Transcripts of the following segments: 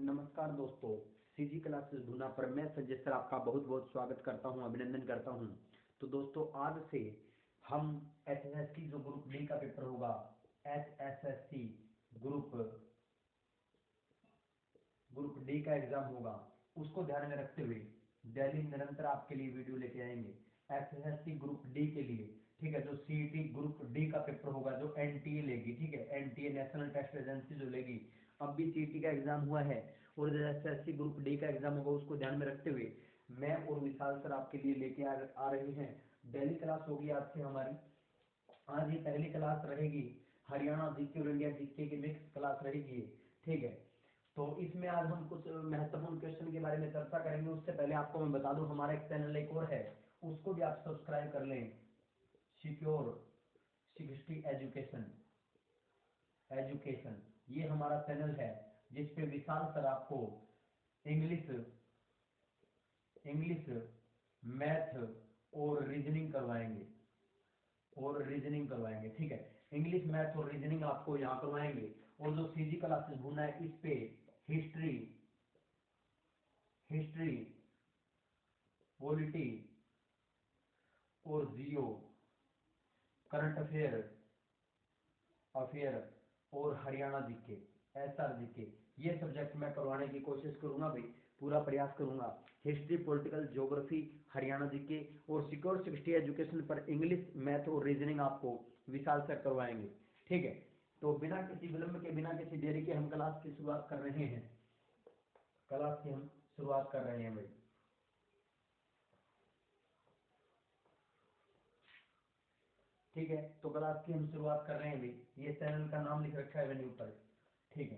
नमस्कार दोस्तों, CG classes भुना पर मैं संजय सर आपका बहुत बहुत स्वागत करता हूं, अभिनंदन करता हूं। तो दोस्तों आज से हम एसएससी जो ग्रुप डी का पेपर होगा, एसएससी ग्रुप ग्रुप डी का एग्जाम होगा, उसको ध्यान में रखते हुए डेली निरंतर आपके लिए वीडियो लेके आएंगे। एसएससी ग्रुप डी के लिए, ठीक है, जो सीईटी ग्रुप डी का पेपर होगा, जो एनटीए लेगी, ठीक है, एनटीए नेशनल टेस्ट एजेंसी जो लेगी, अब भी सीईटी का एग्जाम हुआ है और जो एसएससी ग्रुप डी का एग्जाम होगा उसको ध्यान में रखते हुए मैं और विशाल सर आपके लिए लेके आ रहे हैं। डेली क्लास होगी आज से हमारी। आज ये पहली क्लास रहेगी, हरियाणा जीके और इंडिया जीके की मिक्स क्लास रहेगी, ठीक है। तो इसमें आज हम कुछ महत्वपूर्ण क्वेश्चन के बारे में चर्चा करेंगे। उससे पहले आपको मैं बता दूं, हमारा एक चैनल एक और है, उसको भी आप सब्सक्राइब कर लें, सिक्योर 60 एजुकेशन, ये हमारा चैनल है जिसपे विशाल सर आपको इंग्लिश मैथ और रीजनिंग करवाएंगे, ठीक है। इंग्लिश मैथ और रीजनिंग आपको यहाँ करवाएंगे। और जो सीजी क्लासेस भुना है, इस पे हिस्ट्री, पॉलिटी और जियो, करंट अफेयर और हरियाणा जीके, एसआर जीके, ये सब्जेक्ट मैं करवाने की कोशिश करूंगा भाई, पूरा प्रयास करूंगा। History, political, geography, Haryana GK और सिक्योर 60 एजुकेशन पर इंग्लिश मैथ और रीजनिंग आपको विशाल सर करवाएंगे, ठीक है। तो बिना किसी विलंब के, बिना किसी देरी के हम क्लास की शुरुआत कर रहे हैं भाई। ठीक है, तो क्लास की हम शुरुआत कर रहे हैं भाई। ये चैनल का नाम लिख रखा है मेन्यू पर, ठीक है।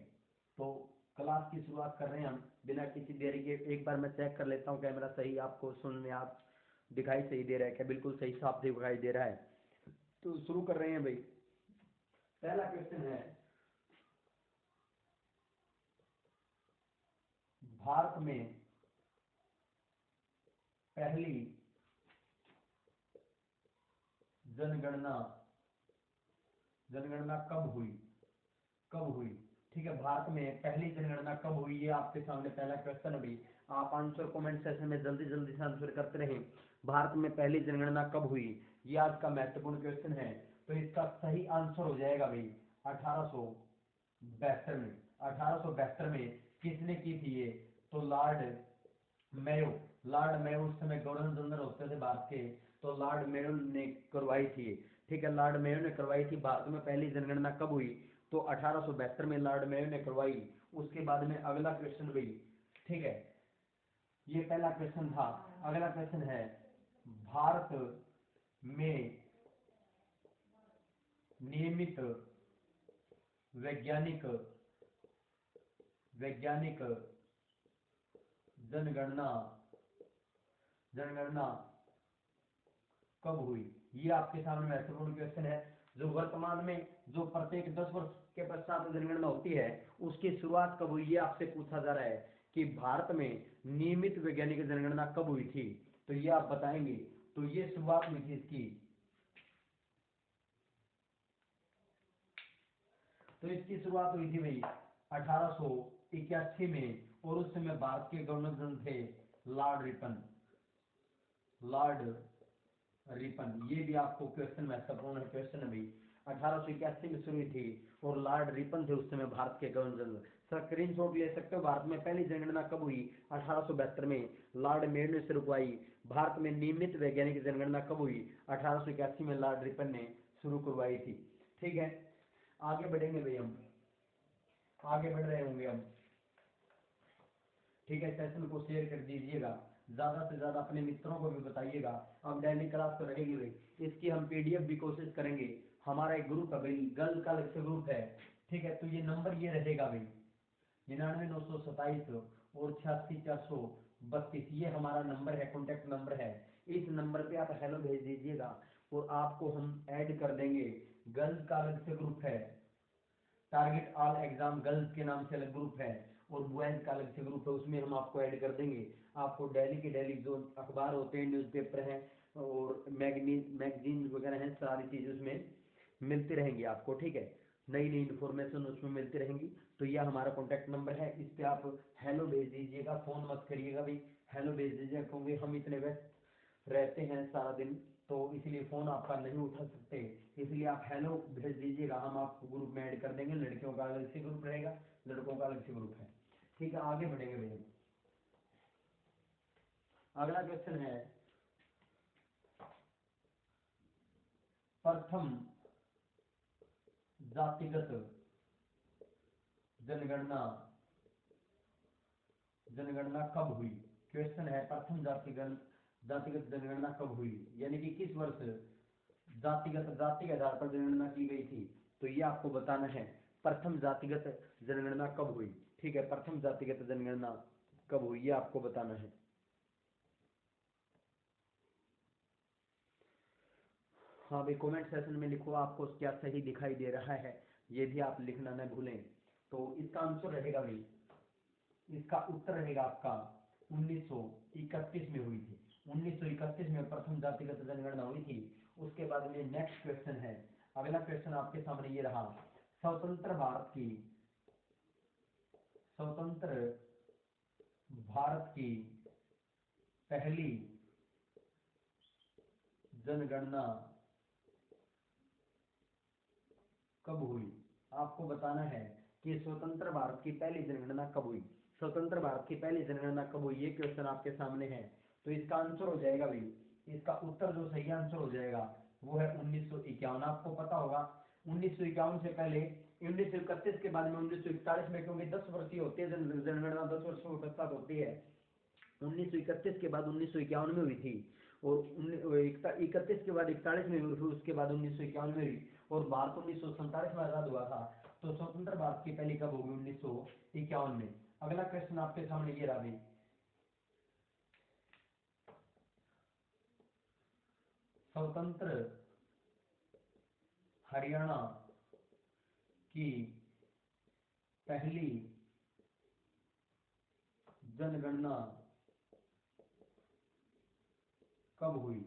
तो क्लास की शुरुआत कर रहे हैं हम बिना किसी देरी के। एक बार मैं चेक कर लेता हूँ कैमरा सही आपको सुनने, आप दिखाई सही दे रहा है क्या? बिल्कुल सही साफ दिखाई दे रहा है। तो शुरू कर रहे हैं भाई। पहला क्वेश्चन है, भारत में पहली जनगणना कब हुई? ठीक है, भारत में पहली जनगणना कब हुई, ये आपके सामने पहला क्वेश्चन। अभी आप आंसर कमेंट सेक्शन में जल्दी जल्दी से आंसर करते रहें। भारत में पहली जनगणना कब हुई, ये आज का महत्वपूर्ण क्वेश्चन है। तो इसका सही आंसर हो जाएगा भाई 1872 में। 1872 में किसने की थी ये? तो लॉर्ड मेयो उस समय गवर्नर जनरल होते थे भारत के, तो लॉर्ड मेयो ने करवाई थी, ठीक है। लॉर्ड मेयो ने करवाई थी। भारत में पहली जनगणना कब हुई? तो 1872 में लॉर्ड मेयो ने करवाई। उसके बाद में अगला क्वेश्चन भाई, ठीक है, ये पहला क्वेश्चन था। अगला क्वेश्चन है, भारत में नियमित वैज्ञानिक जनगणना कब हुई? ये आपके सामने महत्वपूर्ण क्वेश्चन है। जो वर्तमान में जो प्रत्येक 10 वर्ष के पश्चात जनगणना होती है, उसकी शुरुआत कब हुई, ये आपसे पूछा जा रहा है कि भारत में नियमित वैज्ञानिक जनगणना कब हुई थी, तो ये आप बताएंगे। तो ये शुरुआत हुई थी इसकी, तो इसकी शुरुआत हुई थी भाई 1881 में। और उस समय भारत के गवर्नर जनरल थे लॉर्ड रिपन। ये भी आपको क्वेश्चन महत्वपूर्ण है, क्वेश्चन है भाई। 1881 में शुरू हुई थी और लॉर्ड रिपन थे उस समय भारत के गवर्नर जनरल। सर स्क्रीनशॉट ले सकते हो। भारत में पहली जनगणना कब हुई? 1872 में लॉर्ड मेयो ने शुरू करवाई। भारत में नियमित वैज्ञानिक जनगणना कब हुई? 1881 में लॉर्ड रिपन ने शुरू करवाई थी, ठीक है। आगे बढ़ेंगे भाई, हम आगे बढ़ रहे होंगे हम, ठीक है। सेशन को शेयर कर दीजिएगा, ज्यादा से ज्यादा अपने मित्रों को भी बताइएगा। अब डेली क्लास तो रहेगी भाई, इसकी हम पीडीएफ भी कोशिश करेंगे। हमारा एक ग्रुप है भाई, गर्ल्स का अलग से ग्रुप है, ठीक है। तो ये नंबर ये रहेगा भाई 99,927 और 86,432, ये हमारा नंबर है, कॉन्टेक्ट नंबर है। इस नंबर पे आप हेलो भेज दीजिएगा और आपको हम ऐड कर देंगे। गर्ल्स का अलग से ग्रुप है, टारगेट ऑल एग्जाम गर्ल्स के नाम से अलग ग्रुप है, और बॉयज का अलग से ग्रुप है, उसमें हम आपको ऐड कर देंगे। आपको डेली के डेली जो अखबार होते हैं, न्यूज़पेपर हैं और मैगजीन वगैरह हैं, सारी चीज़ उसमें मिलती रहेंगी आपको, ठीक है। नई नई इन्फॉर्मेशन उसमें मिलती रहेंगी। तो यह हमारा कॉन्टैक्ट नंबर है, इस पे आप हेलो भेज दीजिएगा, फ़ोन मत करिएगा भाई, हेलो भेज दीजिएगा, क्योंकि हम इतने व्यस्त रहते हैं सारा दिन, तो इसलिए फ़ोन आपका नहीं उठा सकते, इसलिए आप हेलो भेज दीजिएगा, हम आपको ग्रुप में ऐड कर देंगे। लड़कियों का अलग से ग्रुप रहेगा, लड़कों का अलग से ग्रुप है। ठीक है, आगे बढ़ेंगे भैया। अगला क्वेश्चन है, प्रथम जातिगत जनगणना जनगणना कब हुई? क्वेश्चन है, प्रथम जातिगत जनगणना कब हुई, यानी कि किस वर्ष जाति के आधार पर जनगणना की गई थी। तो ये आपको बताना है, प्रथम जातिगत जनगणना कब हुई। ठीक है, प्रथम जातिगत जनगणना कब हुई, ये आपको बताना है। हाँ भाई, कमेंट सेशन में लिखो आपको क्या सही दिखाई दे रहा है, ये भी आप लिखना न भूलें। तो इसका आंसर रहेगा भाई, इसका उत्तर रहेगा आपका 1931 में हुई थी। 1931 में प्रथम जातिगत जनगणना हुई थी। उसके बाद में नेक्स्ट क्वेश्चन है, अगला क्वेश्चन आपके सामने ये रहा, स्वतंत्र भारत की पहली जनगणना कब हुई। आपको बताना है कि स्वतंत्र भारत की पहली जनगणना कब हुई। स्वतंत्र भारत की पहली जनगणना कब हुई, ये क्वेश्चन आपके सामने है। तो इसका आंसर हो जाएगा भाई, इसका उत्तर जो सही आंसर हो जाएगा वो है 1951। आपको पता होगा 1951 से पहले 1931 के बाद में 1941 में, क्योंकि 10 वर्षीय होती है जनगणना, 10 वर्षों में पश्चात होती है। 1931 के बाद 1951 में हुई थी, और 31 के बाद 41 में हुई, फिर उसके बाद 1951 में हुई, और भारत 1947 में आजाद हुआ था। तो स्वतंत्र भारत की पहली कब होगी? 1951 में। अगला क्वेश्चन आपके सामने ये रहा भाई, स्वतंत्र हरियाणा की पहली जनगणना कब हुई।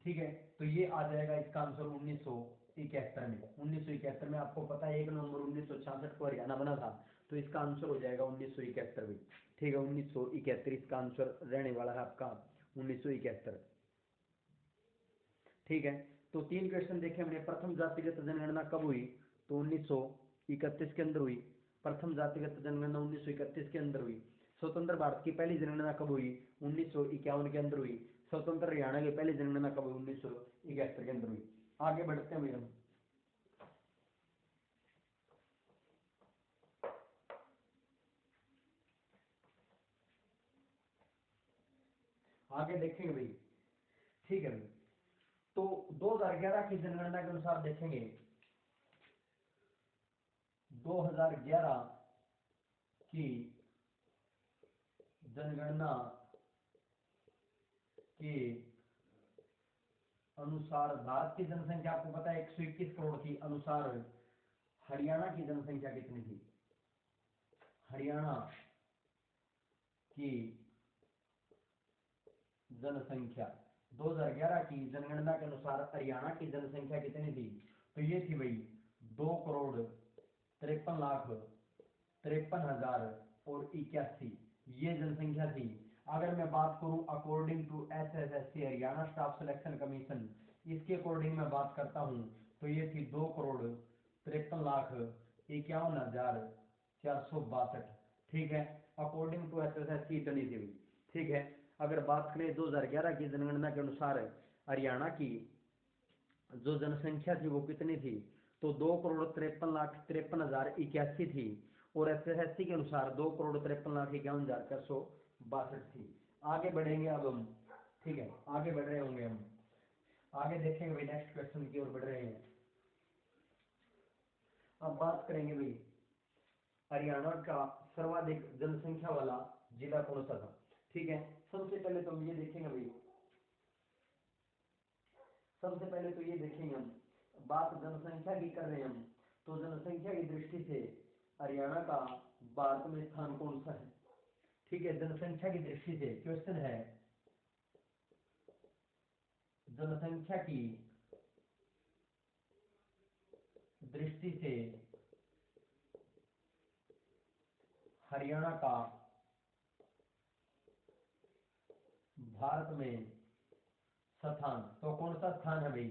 ठीक है, तो ये आ जाएगा इसका आंसर 1971 में। 1971 में आपको पता है 1 नवंबर 1966 को हरियाणा बना था, तो इसका आंसर हो जाएगा 1971 में। ठीक है, 1971 इसका आंसर रहने वाला है आपका 1971। ठीक है, तो 3 क्वेश्चन देखे हमने। प्रथम जातिगत जनगणना कब हुई, तो 1931 के अंदर हुई। प्रथम जातिगत जनगणना 1931 के अंदर हुई। स्वतंत्र भारत की पहली जनगणना कब हुई? 1951 के अंदर हुई। स्वतंत्र हरियाणा की पहली जनगणना कब हुई? 1971 के अंदर हुई। आगे बढ़ते हैं भैया, आगे देखेंगे भाई। ठीक है भाई, तो 2011 की जनगणना के अनुसार देखेंगे, 2011 की जनगणना के अनुसार भारत की जनसंख्या आपको पता है 121 करोड़ थी। अनुसार हरियाणा की जनसंख्या कितनी थी? हरियाणा की जनसंख्या 2011 की जनगणना के अनुसार हरियाणा की जनसंख्या कितनी थी? तो ये थी भाई 2,53,53,53,081 ये जनसंख्या थी। अगर मैं बात करूं according to SSSC Haryana staff selection commission, इसके अकॉर्डिंग मैं बात करता हूं, तो ये थी 2,53,51,462। ठीक है, अकॉर्डिंग टू SSSC इतनी थी। ठीक है, अगर बात करें 2011 की जनगणना के अनुसार हरियाणा की जो जनसंख्या थी वो कितनी थी, तो 2,53,53,081 थी, और SSSC के अनुसार 2,53,51,462 थी। आगे बढ़ेंगे अब हम। ठीक है, आगे बढ़ रहे होंगे हम, आगे देखेंगे भाई, नेक्स्ट क्वेश्चन की ओर बढ़ रहे हैं। अब बात करेंगे भाई, हरियाणा का सर्वाधिक जनसंख्या वाला जिला कौन सा था। ठीक है, सबसे पहले तो हम ये देखेंगे भाई, सबसे पहले तो ये देखेंगे हम, बात जनसंख्या की कर रहे हैं हम, तो जनसंख्या की दृष्टि से हरियाणा का भारत में स्थान कौन सा है। ठीक है, जनसंख्या की दृष्टि से क्वेश्चन है, जनसंख्या की दृष्टि से हरियाणा का भारत में स्थान, तो कौन सा स्थान है भाई?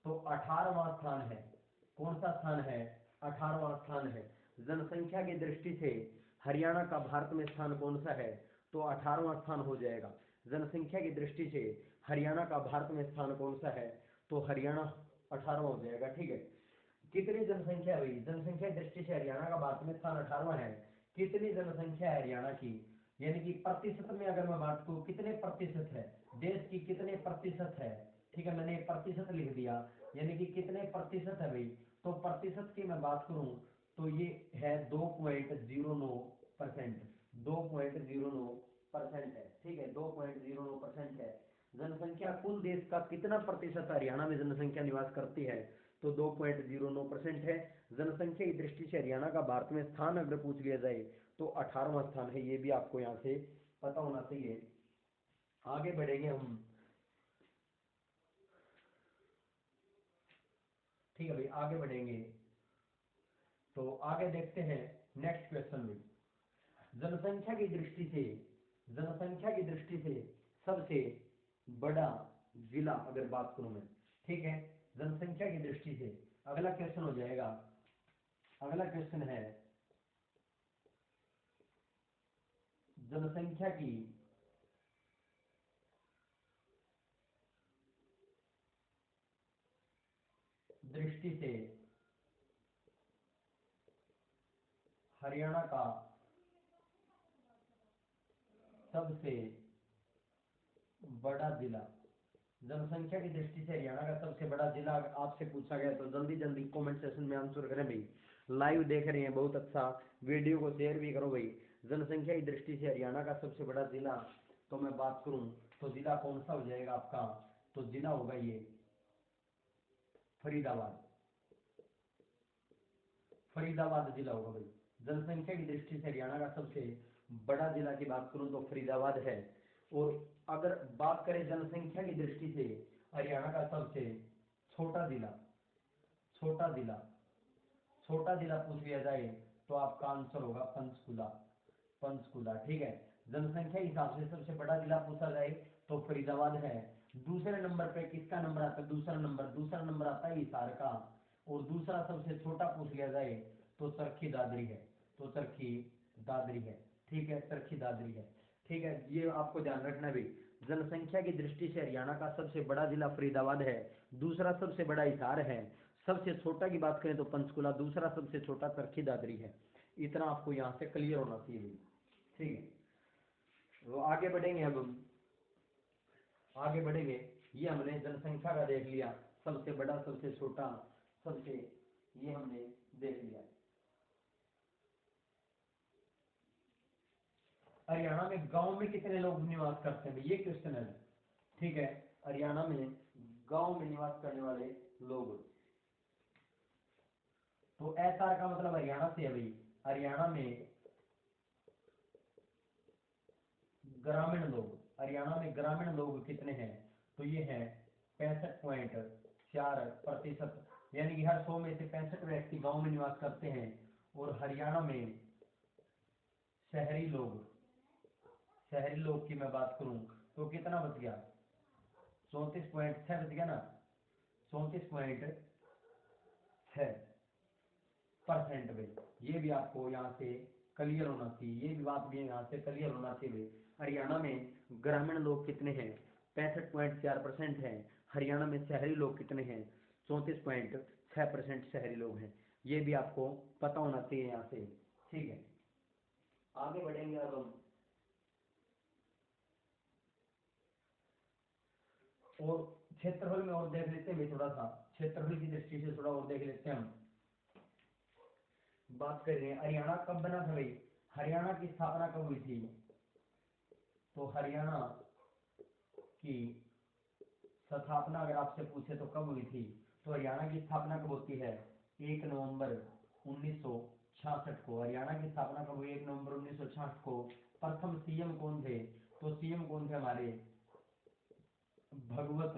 तो 18वां स्थान है। कौन सा स्थान है? 18वां स्थान है। जनसंख्या की दृष्टि से हरियाणा का भारत में स्थान कौन सा है? तो 18वां स्थान हो जाएगा। जनसंख्या की दृष्टि से हरियाणा का भारत में स्थान कौन सा है? तो हरियाणा 18वां हो जाएगा। ठीक है, कितनी जनसंख्या है भाई? जनसंख्या की दृष्टि से हरियाणा का भारत में स्थान 18वां है। कितनी जनसंख्या है हरियाणा की, यानी कि प्रतिशत में अगर मैं बात करूं कितने प्रतिशत है, देश की कितने प्रतिशत है? ठीक है, मैंने प्रतिशत लिख दिया, यानी कि कितने प्रतिशत है भाई? तो प्रतिशत की मैं बात करूं तो ये है 2.09%। 2.09% है। ठीक है, 2.09% है। जनसंख्या कुल देश का कितना प्रतिशत हरियाणा में जनसंख्या निवास करती है? तो 2.09% है। जनसंख्या की दृष्टि से हरियाणा का भारत में स्थान अगर पूछ लिया जाए तो 18वां स्थान है। ये भी आपको यहाँ से पता होना चाहिए। आगे बढ़ेंगे हम। ठीक है भाई, आगे बढ़ेंगे तो आगे देखते हैं नेक्स्ट क्वेश्चन में। जनसंख्या की दृष्टि से, जनसंख्या की दृष्टि से सबसे बड़ा जिला अगर बात करूं मैं, ठीक है, जनसंख्या की दृष्टि से अगला क्वेश्चन हो जाएगा। अगला क्वेश्चन है जनसंख्या की दृष्टि से हरियाणा का सबसे बड़ा जिला। जनसंख्या की दृष्टि से हरियाणा का सबसे बड़ा जिला अगर आपसे पूछा गया तो जल्दी जल्दी कमेंट सेक्शन में आंसर करें भाई। लाइव देख रहे हैं, बहुत अच्छा, वीडियो को शेयर भी करो भाई। जनसंख्या की दृष्टि से हरियाणा का सबसे बड़ा जिला तो मैं बात करूं तो जिला कौन सा हो जाएगा आपका? तो जिला होगा ये फरीदाबाद। फरीदाबाद जिला होगा भाई। जनसंख्या की दृष्टि से हरियाणा का सबसे बड़ा जिला की बात करूं तो फरीदाबाद है। और अगर बात करें जनसंख्या की दृष्टि से हरियाणा का सबसे छोटा जिला, छोटा जिला, छोटा जिला पूछ लिया जाए तो आपका आंसर होगा पंचकुला। पंचकुला, ठीक है। जनसंख्या के हिसाब से सबसे बड़ा जिला पूछा जाए तो फरीदाबाद है। दूसरे नंबर पे किसका नंबर आता है? दूसरा नंबर आता है हिसार का। और दूसरा सबसे छोटा पूछ लिया जाए तो चरखी दादरी है। तो चरखी दादरी है। ठीक है, चरखी दादरी है। ठीक है, ये आपको ध्यान रखना भी। जनसंख्या की दृष्टि से हरियाणा का सबसे बड़ा जिला फरीदाबाद है। दूसरा सबसे बड़ा हिसार है। सबसे छोटा की बात करें तो पंचकुला। दूसरा सबसे छोटा चरखी दादरी है। इतना आपको यहाँ से क्लियर होना चाहिए। ठीक है, तो आगे बढ़ेंगे। अब हम आगे बढ़ेंगे। ये हमने जनसंख्या का देख लिया, सबसे बड़ा सबसे छोटा सबसे, ये हमने देख लिया। हरियाणा में गांव में कितने लोग निवास करते हैं, ये क्वेश्चन है। ठीक है, हरियाणा में गांव में निवास करने वाले लोग, तो एसआर का मतलब हरियाणा से है भाई। हरियाणा में ग्रामीण लोग, हरियाणा में ग्रामीण लोग कितने हैं? तो ये है 65.4%, यानी कि हर 100 में से 65 व्यक्ति गांव में निवास करते हैं। और हरियाणा में शहरी लोग, शहरी लोग की मैं बात करूं तो कितना बच गया? 34.6 बच गया ना। 34.6% भाई। ये भी आपको यहाँ से क्लियर होना चाहिए, ये भी बात भी यहाँ से क्लियर होना चाहिए। हरियाणा में ग्रामीण लोग कितने हैं? 65.4% है। हरियाणा में शहरी लोग कितने हैं? 34.6% शहरी लोग हैं। ये भी आपको पता होना चाहिए यहाँ से। ठीक है, आगे बढ़ेंगे अब हम। और क्षेत्रफल में और देख लेते हैं थोड़ा सा, क्षेत्रफल की दृष्टि से थोड़ा और देख लेते हैं हम। बात कर रहे हैं हरियाणा कब बना था भाई? हरियाणा की स्थापना कब हुई थी? तो हरियाणा की स्थापना अगर आपसे पूछे तो कब हुई थी? तो हरियाणा की स्थापना कब होती है? 1 नवंबर 1966 को। हरियाणा की स्थापना कब हुई? 1 नवंबर 1966 को। प्रथम सीएम कौन थे? तो सीएम कौन थे हमारे? भगवत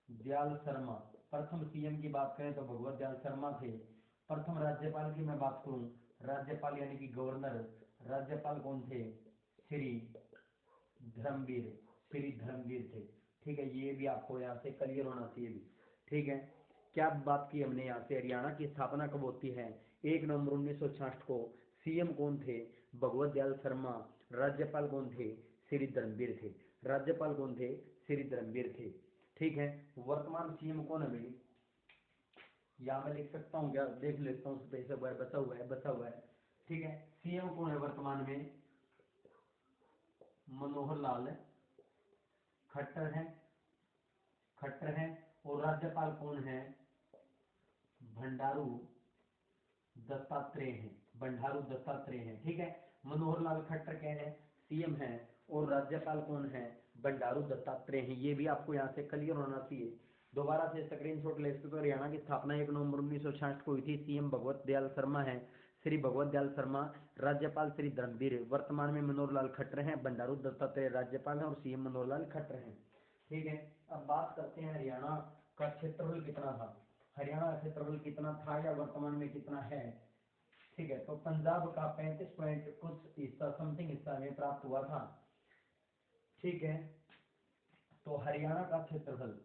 दयाल शर्मा। प्रथम सीएम की बात करें तो भगवत दयाल शर्मा थे। प्रथम राज्यपाल की मैं बात करूं, राज्यपाल यानी कि गवर्नर, राज्यपाल कौन थे? श्री धर्मवीर, श्री धर्मवीर थे। ठीक है, ये भी आपको यहाँ से क्लियर होना चाहिए भी। ठीक है, क्या बात की हमने यहाँ से, हरियाणा की स्थापना कब होती है? 1 नवंबर 1966 को। सीएम कौन थे? भगवत दयाल शर्मा। राज्यपाल कौन थे? श्री धर्मवीर थे। राज्यपाल कौन थे? श्री धर्मवीर थे। ठीक है, वर्तमान सीएम कौन है भाई? यहाँ मैं लिख सकता हूँ क्या? देख लेता हूँ, पैसा बचा हुआ है, बचा हुआ है। ठीक है, सीएम कौन है वर्तमान में? मनोहर लाल खट्टर है, खट्टर है। और राज्यपाल कौन है? भंडारू दत्तात्रेय हैं, भंडारू दत्तात्रेय हैं। ठीक है, मनोहर लाल खट्टर क्या है? सीएम है। और राज्यपाल कौन है? भंडारू दत्तात्रेय हैं। ये भी आपको यहाँ से क्लियर होना चाहिए। दोबारा से स्क्रीनशॉट ले सकते हो। हरियाणा की स्थापना 1 नवंबर 1966 को हुई थी। सीएम भगवत दयाल शर्मा है, श्री भगवत दयाल शर्मा। राज्यपाल श्री धर्मवीर है। वर्तमान में मनोहर लाल खट्टर हैं, भंडारू दत्तात्रेय राज्यपाल हैं और सीएम मनोहर लाल खट्टर हैं। ठीक है, अब बात करते हैं हरियाणा का क्षेत्रफल कितना था। हरियाणा का क्षेत्रफल कितना था या वर्तमान में कितना है? ठीक है, तो पंजाब का 35 पॉइंट कुछ हिस्सा, समथिंग हिस्सा में प्राप्त हुआ था। ठीक है, तो हरियाणा का क्षेत्रफल,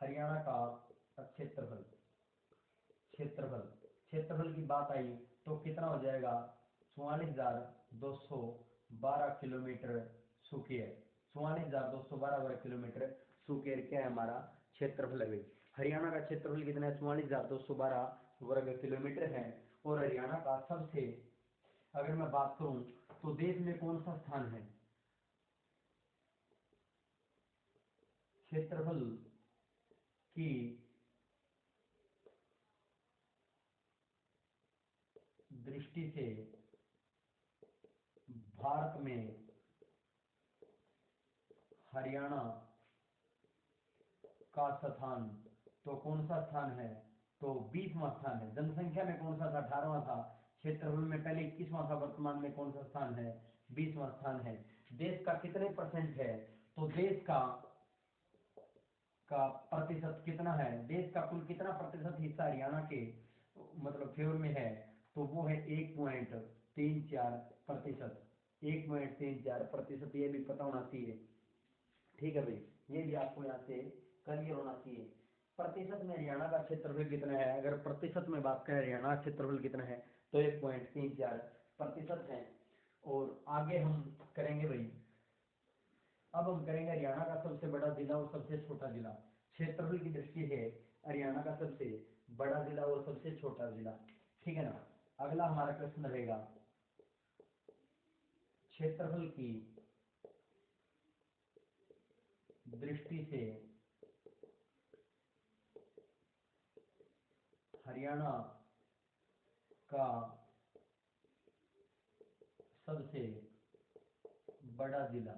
हरियाणा का क्षेत्रफल, क्षेत्रफल क्षेत्रफल की बात आई तो कितना हो जाएगा? 44,212 किलोमीटर स्क्वायर। 44,212 वर्ग किलोमीटर स्क्वायर क्या है हमारा क्षेत्रफल है। हरियाणा का क्षेत्रफल कितना है? 44,212 वर्ग किलोमीटर है। और हरियाणा का सबसे, अगर मैं बात करूं तो देश में कौन सा स्थान है क्षेत्रफल की दृष्टि से? भारत में हरियाणा का स्थान तो कौन सा स्थान है? तो 20वां स्थान है। जनसंख्या में कौन सा था? 18वां था। क्षेत्रफल में पहले 21वां था, वर्तमान में कौन सा स्थान है? 20वां स्थान है। देश का कितने परसेंट है? तो देश का प्रतिशत कितना है? देश का कुल कितना प्रतिशत हिस्सा हरियाणा के मतलब फेवर में है? तो वो है 1.34%। 1.34%, ये भी पता होना चाहिए। ठीक है भाई, ये भी आपको यहाँ से क्लियर होना चाहिए। प्रतिशत में हरियाणा का क्षेत्रफल कितना है? अगर प्रतिशत में बात करें हरियाणा का क्षेत्रफल कितना है तो 1.34% है। और आगे हम करेंगे भाई, अब हम करेंगे हरियाणा का सबसे बड़ा जिला और सबसे छोटा जिला। क्षेत्रफल की दृष्टि से हरियाणा का सबसे बड़ा जिला और सबसे छोटा जिला। ठीक है ना। अगला हमारा प्रश्न रहेगा, क्षेत्रफल की दृष्टि से हरियाणा का सबसे बड़ा जिला।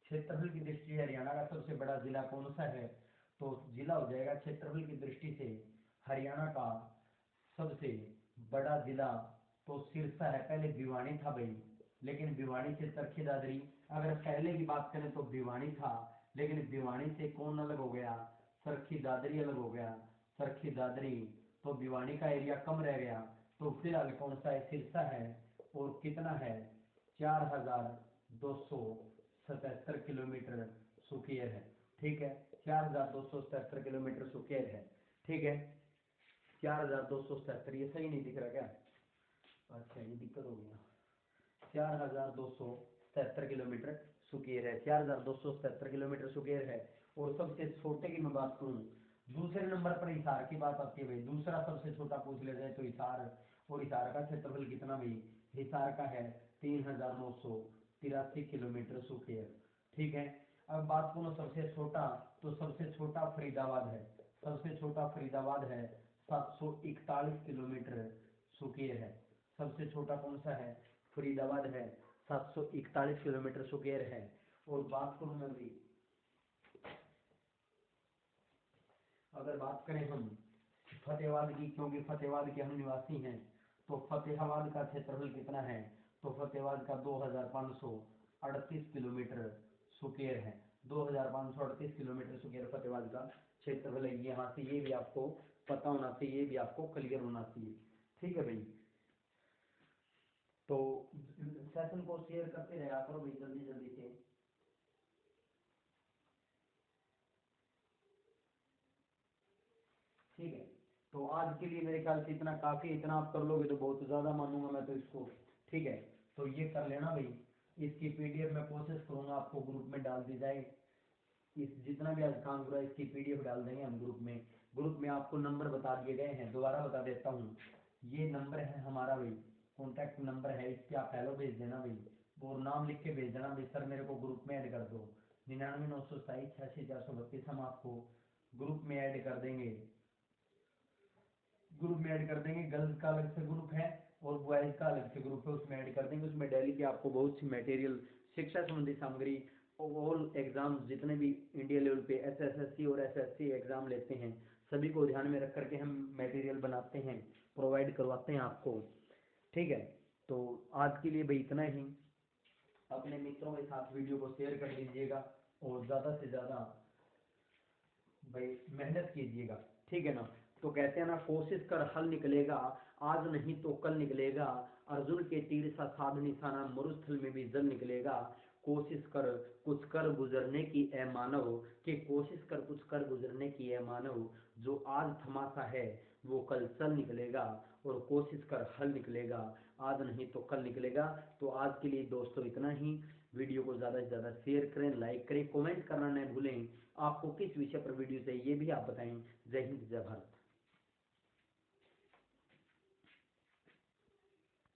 क्षेत्रफल की दृष्टि से हरियाणा का सबसे बड़ा जिला कौन सा है? तो जिला हो जाएगा क्षेत्रफल की दृष्टि से हरियाणा का सबसे बड़ा जिला तो सिरसा है। पहले भिवानी था भाई, लेकिन भिवानी से चरखी दादरी, अगर पहले की बात करें तो भिवानी था, लेकिन भिवानी से कौन अलग हो गया? चरखी दादरी अलग हो गया। चरखी दादरी, तो भिवानी का एरिया कम रह गया। तो फिलहाल कौन सा है? सिरसा है। और कितना है? 4,277 किलोमीटर स्क्वायर है। ठीक है, 4,277 किलोमीटर स्क्वायर है। ठीक है, 4,277, ये सही नहीं दिख रहा क्या? अच्छा, ये दिक्कत हो गया। 4,277 किलोमीटर स्क्वायर है। 4,277 किलोमीटर स्क्वायर है। और सबसे छोटे की मैं बात करूं, दूसरे नंबर पर हिसार की बात आती है भाई। दूसरा सबसे छोटा पूछ ले जाए तो हिसार। और हिसार का क्षेत्रफल कितना भाई? हिसार का है 3,983 किलोमीटर स्क्वायर। ठीक है, अब बात करो सबसे छोटा, तो सबसे छोटा फरीदाबाद है। सबसे छोटा फरीदाबाद है, 741 किलोमीटर स्क्वायर है। सबसे छोटा कौन सा है? फरीदाबाद है, 741 किलोमीटर स्क्वायर है। और बात करूं मैं भी, अगर बात करें हम फतेहाबाद की, क्योंकि फतेहाबाद के हम निवासी हैं, तो फतेहाबाद का क्षेत्रफल कितना है? तो फतेहाबाद का 2,538 किलोमीटर स्क्वायर है। 2538 किलोमीटर स्क्वायर फतेहाबाद का क्षेत्रफल है। यहाँ से ये भी आपको पता होना चाहिए, ये भी आपको क्लियर होना चाहिए। ठीक है भाई, तो सेशन को शेयर करते रहा करो भाई जल्दी जल्दी से। ठीक है, तो आज के लिए मेरे ख्याल से इतना काफी, इतना आप कर लोगे तो बहुत ज्यादा मानूंगा मैं तो इसको। ठीक है, तो ये कर लेना भाई। इसकी पीडीएफ मैं कोशिश करूंगा आपको ग्रुप में डाल दी जाए। इस जितना भी आज काम हुआ इसकी पीडीएफ डाल देंगे हम ग्रुप में। ग्रुप में आपको नंबर बता दिए गए हैं, दोबारा बता देता हूँ। ये नंबर है हमारा भाई, कॉन्टैक्ट नंबर है, इस पे आप हेलो भेज देना भाई, और नाम लिख के भेज देना भाई, सर मेरे को ग्रुप में ऐड कर दो। 99 927 86 432 हम आपको ग्रुप में ऐड कर देंगे। ग्रुप में ऐड कर देंगे, गर्ल्स का अलग से ग्रुप है और बॉयज का अलग से ग्रुप है, उसमें ऐड कर देंगे। उसमें डेली की आपको बहुत सी मटेरियल, शिक्षा संबंधी सामग्री, ऑल एग्जाम जितने भी इंडिया लेवल पे एसएससी और एसएससी एग्जाम लेते हैं सभी को ध्यान में रख करके हम मटेरियल बनाते हैं, प्रोवाइड करवाते हैं आपको। ठीक है, तो आज के लिए भाई इतना ही। अपने मित्रों के साथ वीडियो को शेयर कर दीजिएगा और ज़्यादा से ज़्यादा भाई मेहनत कीजिएगा। ठीक है ना, तो कहते हैं ना, कोशिश कर हल निकलेगा, आज नहीं तो कल निकलेगा। अर्जुन के तीर सा साध निशाना, मरुस्थल में भी जल निकलेगा। कोशिश कर कुछ कर गुजरने की ए मानव, कि कोशिश कर कुछ कर गुजरने की ए मानव, जो आज थमा सा है वो कल चल निकलेगा। और कोशिश कर हल निकलेगा, आज नहीं तो कल निकलेगा। तो आज के लिए दोस्तों इतना ही। वीडियो को ज़्यादा से ज़्यादा शेयर करें, लाइक करें, कमेंट करना न भूलें। आपको किस विषय पर वीडियो चाहिए ये भी आप बताएं। जय हिंद, जय भारत।